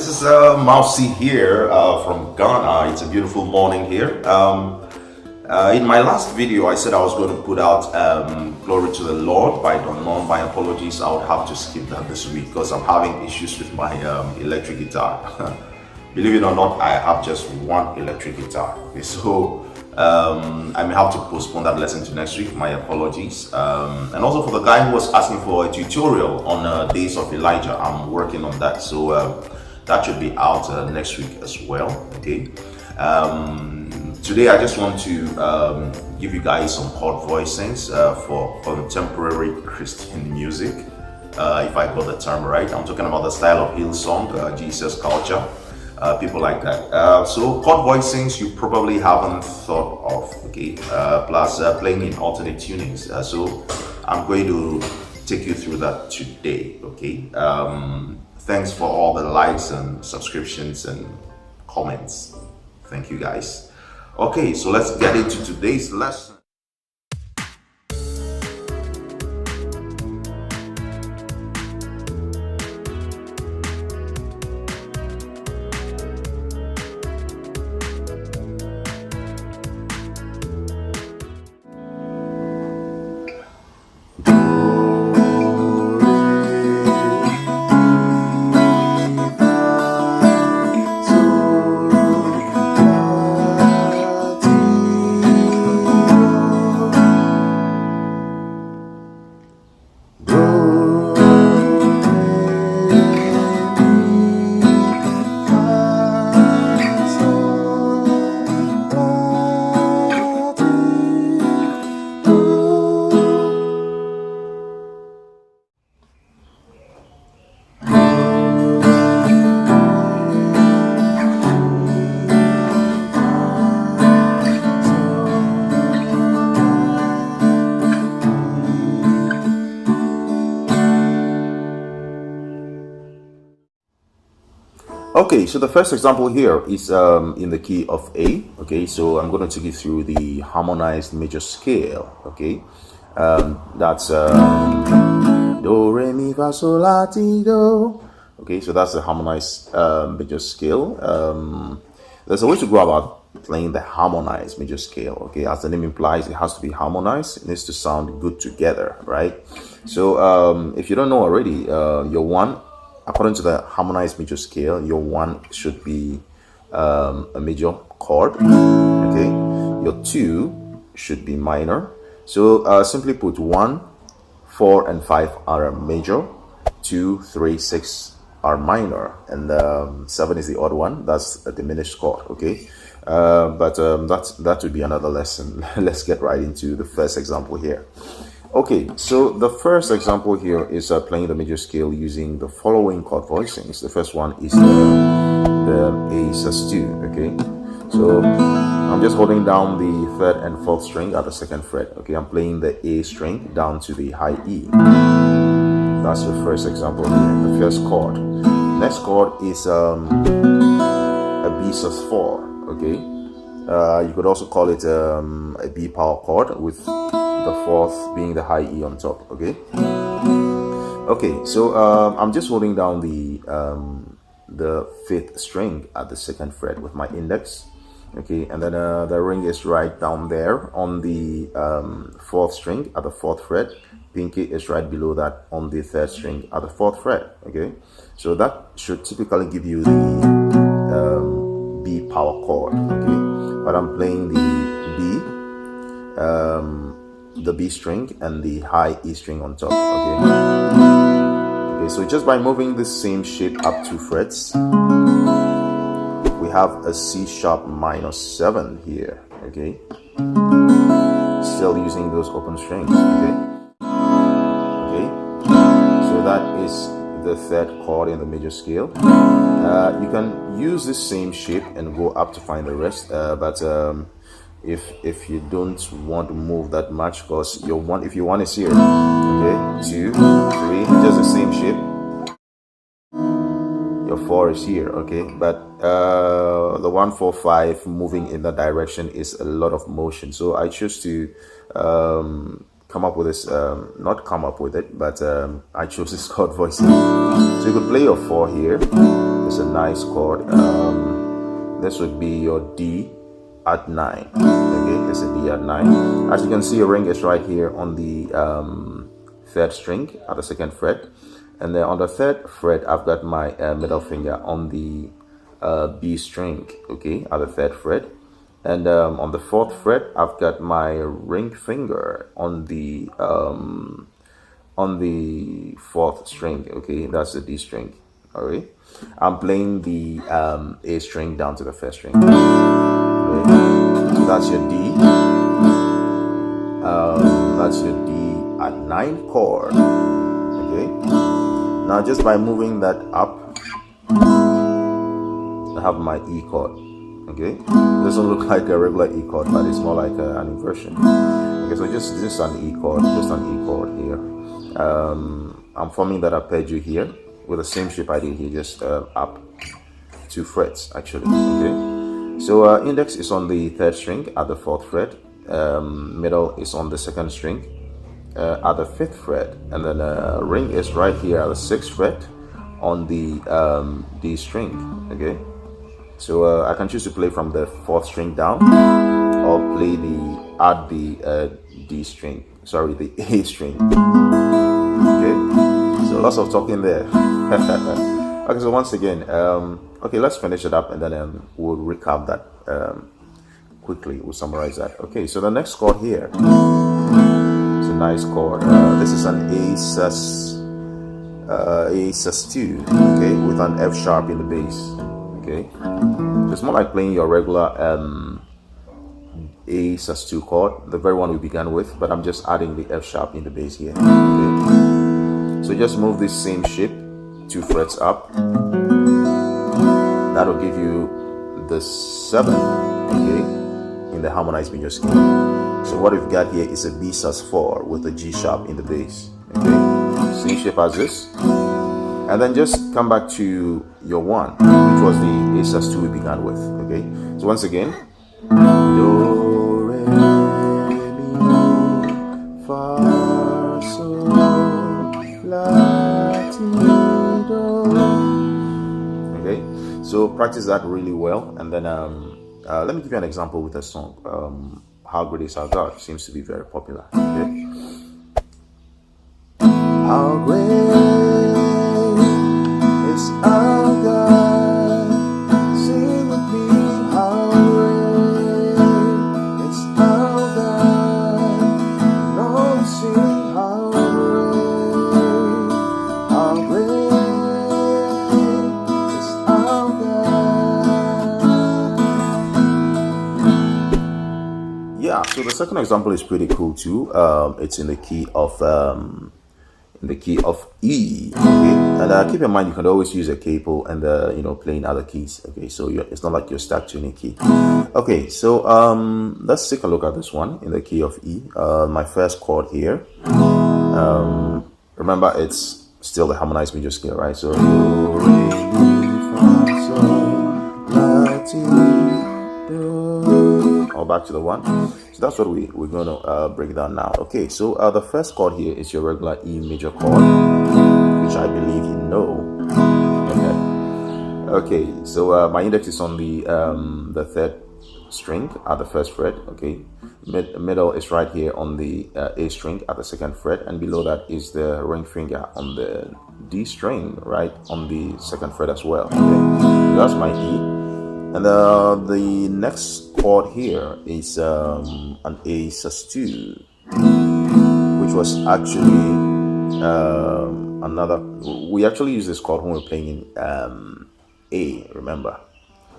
this is Mousy here from Ghana. It's a beautiful morning here. In my last video, I said I was going to put out Glory to the Lord by Don Mon. My apologies, I would have to skip that this week because I'm having issues with my electric guitar. Believe it or not, I have just one electric guitar. Okay, so I may have to postpone that lesson to next week. My apologies. And also for the guy who was asking for a tutorial on Days of Elijah, I'm working on that. So that should be out next week as well. Okay. Today I just want to give you guys some chord voicings for contemporary Christian music. If I got the term right, I'm talking about the style of Hillsong, Jesus culture. People like that. So chord voicings you probably haven't thought of, okay? Plus playing in alternate tunings. So I'm going to take you through that today, okay? Thanks for all the likes and subscriptions and comments. Thank you guys. Okay, so let's get into today's lesson. Okay, so the first example here is in the key of A. Okay, so I'm going to take you through the harmonized major scale. Okay, that's do re mi fa sol la ti do. Okay, so that's the harmonized major scale. There's a way to go about playing the harmonized major scale. Okay, as the name implies, it has to be harmonized. It needs to sound good together, right? So if you don't know already, your one, according to the harmonized major scale, your one should be a major chord. Okay, your two should be minor. So simply put, 1, 4, and 5 are major, 2, 3, 6 are minor, and 7 is the odd one. That's a diminished chord. Okay, but that would be another lesson. Let's get right into the first example here. Okay, so the first example here is playing the major scale using the following chord voicings. The first one is the A sus2. Okay, so I'm just holding down the 3rd and 4th string at the 2nd fret. Okay, I'm playing the A string down to the high E. That's the first example here, the first chord. Next chord is a B sus4. Okay, you could also call it a B power chord with the 4th being the high E on top. Okay, so I'm just holding down the 5th string at the 2nd fret with my index. Okay, and then the ring is right down there on the 4th string at the 4th fret. Pinky is right below that on the 3rd string at the 4th fret. Okay, so that should typically give you the B power chord. Okay, but I'm playing the B string and the high E string on top. Okay, so just by moving the same shape up 2 frets, we have a C sharp minor 7 here. Okay, still using those open strings. Okay, so that is the 3rd chord in the major scale. You can use the same shape and go up to find the rest, but if you don't want to move that much, because your one, if you want is here. Okay, 2, 3, just the same shape. Your 4 is here. Okay, but the 1, 4, 5 moving in that direction is a lot of motion, so I choose to come up with this, not come up with it, but I chose this chord voicing. So you could play your 4 here, It's a nice chord. This would be your D at 9. Okay, this is D at 9. As you can see, a ring is right here on the 3rd string at the 2nd fret, and then on the 3rd fret I've got my middle finger on the B string, okay, at the 3rd fret, and on the 4th fret I've got my ring finger on the 4th string, okay, that's the D string. All right, I'm playing the A string down to the 1st string. Okay. So that's your D. That's your D at 9 chord. Okay. Now just by moving that up, I have my E chord. Okay. It doesn't look like a regular E chord, but it's more like an inversion. Okay. So just an E chord, here. I'm forming that arpeggio here with the same shape I did here, just up 2 frets actually. Okay. So index is on the 3rd string at the 4th fret. Middle is on the 2nd string at the 5th fret, and then ring is right here at the 6th fret on the D string. Okay, so I can choose to play from the 4th string down, or play the D string, sorry, the A string. Okay, so lots of talking there. Okay, so once again, okay, let's finish it up, and then we'll recap that quickly. We'll summarize that. Okay, so the next chord here, it's a nice chord. This is an A sus2, okay, with an F sharp in the bass. Okay, so it's more like playing your regular A sus2 chord, the very one we began with, but I'm just adding the F sharp in the bass here. Okay, so just move this same shape 2 frets up. That'll give you the 7, okay, in the harmonized major scale. So what we've got here is a B sus4 with a G sharp in the bass. Okay, same shape as this, and then just come back to your 1, which was the A sus2 we began with. Okay, so once again, do re mi fa sol la ti do. Okay, so practice that really well, and then let me give you an example with a song. How Great Is Our God seems to be very popular. Okay, how great is our God? Sing with me. How great is our God? No, sing how great is our God. Yeah, so the second example is pretty cool too. It's in the key of E. Okay, and keep in mind you can always use a capo and play in other keys. Okay, so it's not like you're stuck to any key. Okay, so let's take a look at this one in the key of E. My first chord here. Remember, it's still the harmonized major scale, right? So do, re, mi, fa, sol, la, ti, do. Or back to the 1. So that's what we're going to break down now. Okay, so the first chord here is your regular E major chord, which I believe you know. Okay, so my index is on the 3rd string at the 1st fret. Okay, middle is right here on the A string at the 2nd fret, and below that is the ring finger on the D string, right on the 2nd fret as well. Okay, so that's my E. And the next chord here is an A sus2, which was actually another. We actually use this chord when we're playing in A. Remember?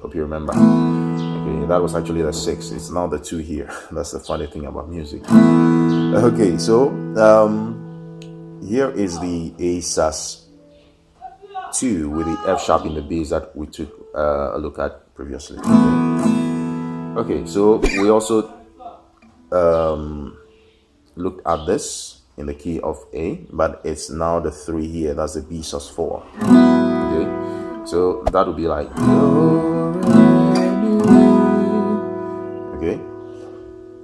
Hope you remember. Okay, that was actually the 6. It's now the 2 here. That's the funny thing about music. Okay, so here is the A sus2 with the F sharp in the bass that we took a look at previously. Okay, so we also looked at this in the key of A, but it's now the 3 here. That's the B sus4. Okay, so that would be like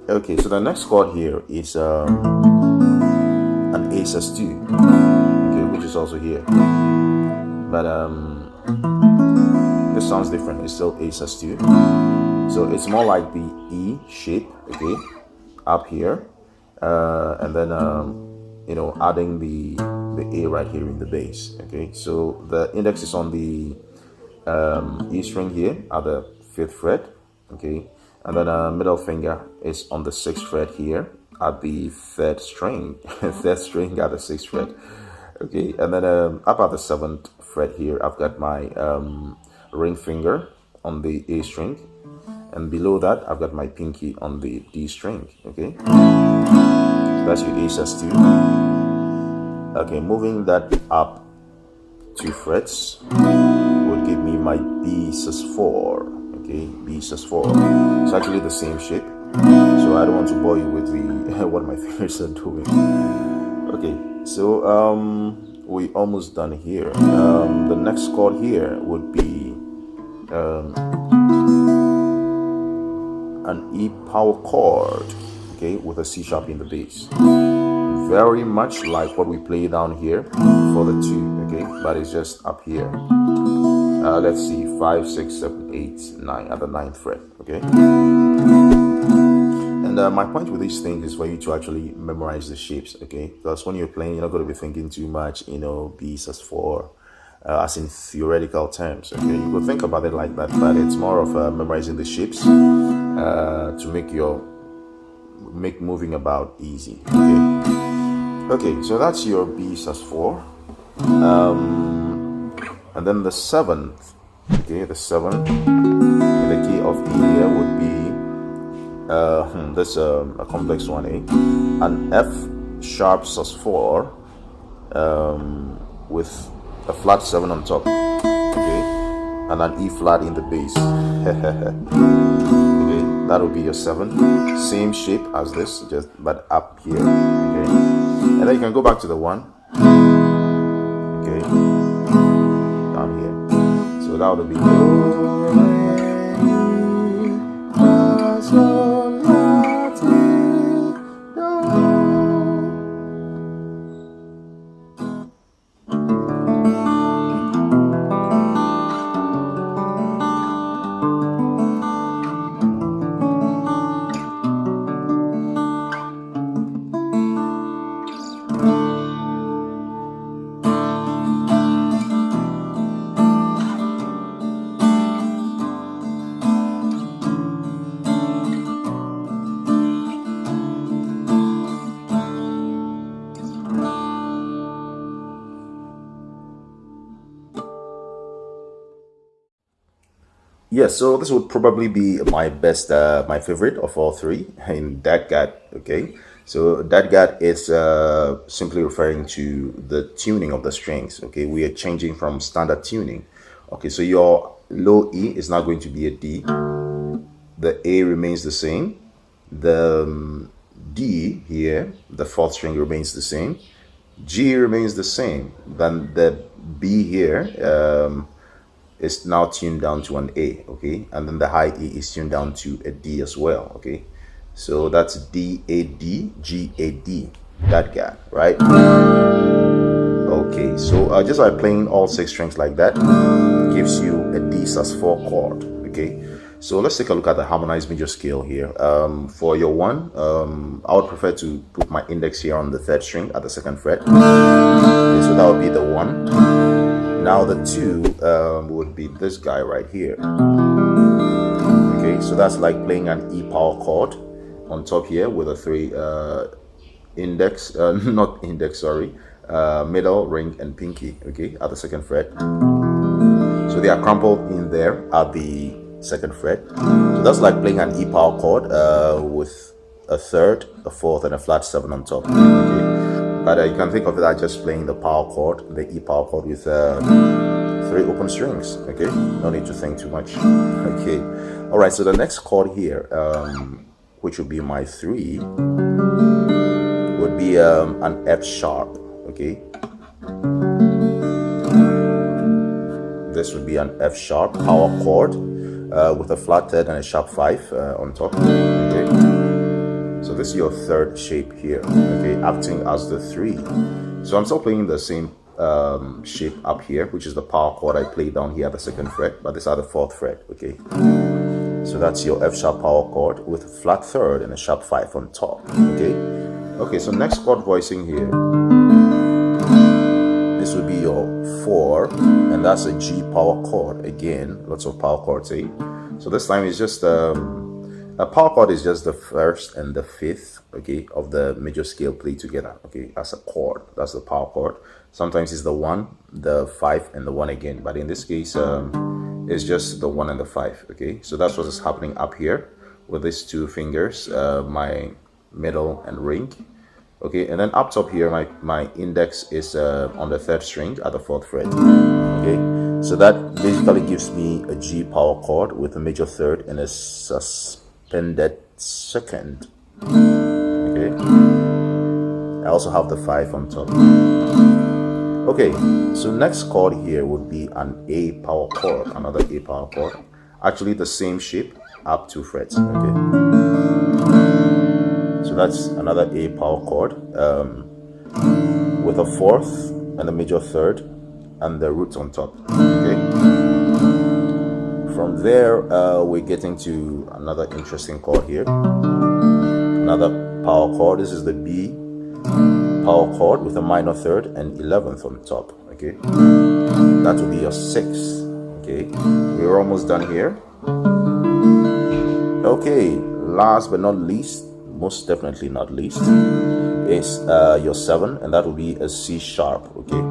okay, so the next chord here is an A sus2, okay, which is also here, but just sounds different. It's still A sus2. So it's more like the E shape, okay, up here, and then you know, adding the A right here in the bass, okay. So the index is on the E string here at the 5th fret, okay, and then middle finger is on the 6th fret here at the 3rd string, 3rd string at the 6th fret, okay, and then up at the 7th fret here I've got my ring finger on the A string, and below that I've got my pinky on the D string, okay. So that's your A sus2. Okay, moving that up 2 frets would give me my B sus4, okay, B sus4. It's actually the same shape, so I don't want to bore you with the what my fingers are doing. Okay, so we almost done here. The next chord here would be an E power chord, okay, with a C sharp in the bass. Very much like what we play down here for the 2, okay, but it's just up here. Let's see, 5, 6, 7, 8, 9 at the 9th fret, okay. And my point with these things is for you to actually memorize the shapes, okay, because when you're playing, you're not going to be thinking too much, you know, B sus4, as in theoretical terms, okay. You could think about it like that, but it's more of memorizing the shapes to make moving about easy, okay, so that's your B sus4, and then the 7th, okay, the 7th in the key of E here would be this a complex one, an F sharp sus4 with a flat 7 on top, okay, and an E flat in the bass. Okay, that would be your 7th, same shape as this, just but up here, okay, and then you can go back to the 1, okay, down here. So that would be yeah, so this would probably be my best, my favorite of all 3 in DADGAD, okay. So DADGAD is simply referring to the tuning of the strings, okay. We are changing from standard tuning, okay. So your low E is not going to be a D, the A remains the same, the D here, the 4th string remains the same, G remains the same, then the B here is now tuned down to an A, okay, and then the high E is tuned down to a D as well, okay. So that's D, A, D, G, A, D, DADGAD, right? Okay, so just by playing all 6 strings like that gives you a D sus4 chord, okay. So let's take a look at the harmonized major scale here. For your 1, I would prefer to put my index here on the 3rd string at the 2nd fret, okay, so that would be the 1. Now the 2 would be this guy right here, okay, so that's like playing an E power chord on top here with a 3 index, not index, sorry, middle, ring, and pinky, okay, at the 2nd fret. So they are crumpled in there at the 2nd fret. So that's like playing an E power chord with a 3rd, a 4th, and a flat 7 on top, okay. But you can think of it as just playing the power chord, the E power chord with 3 open strings, okay. No need to think too much, okay. All right, so the next chord here, which would be my 3, would be an F sharp, okay. This would be an F sharp power chord with a flat 3rd and a sharp 5 on top, okay. So this is your 3rd shape here, okay, acting as the 3. So I'm still playing the same shape up here, which is the power chord I played down here at the 2nd fret, but this is at the 4th fret. Okay, so that's your F sharp power chord with a flat 3rd and a sharp 5 on top. Okay, so next chord voicing here, this would be your 4, and that's a G power chord. Again, lots of power chords, eh? So this time it's just a power chord is just the 1st and the 5th, okay, of the major scale played together. Okay, that's a chord. That's the power chord. Sometimes it's the 1, the 5, and the 1 again, but in this case, it's just the 1 and the 5. Okay, so that's what is happening up here with these 2 fingers, my middle and ring. Okay, and then up top here, my index is on the 3rd string at the 4th fret. Okay, so that basically gives me a G power chord with a major 3rd and a suspended 2nd. Okay, I also have the 5 on top. Okay, so next chord here would be an A power chord, another A power chord. Actually the same shape, up 2 frets. Okay, so that's another A power chord with a 4th and a major 3rd and the root on top. Okay, from there we're getting to another interesting chord here, another power chord. This is the B power chord with a minor 3rd and 11th on top. Okay, that will be your 6th. Okay, we're almost done here. Okay, last but not least, most definitely not least, is your 7, and that will be a C sharp. Okay,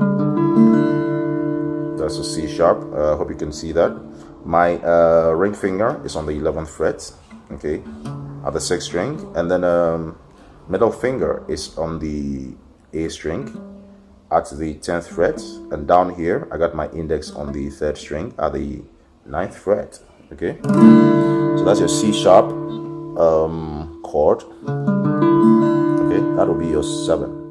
that's a C sharp. Hope you can see that. My ring finger is on the 11th fret, okay, at the 6th string, and then middle finger is on the A string at the 10th fret, and down here I got my index on the 3rd string at the 9th fret. Okay, so that's your C sharp chord. Okay, that'll be your 7.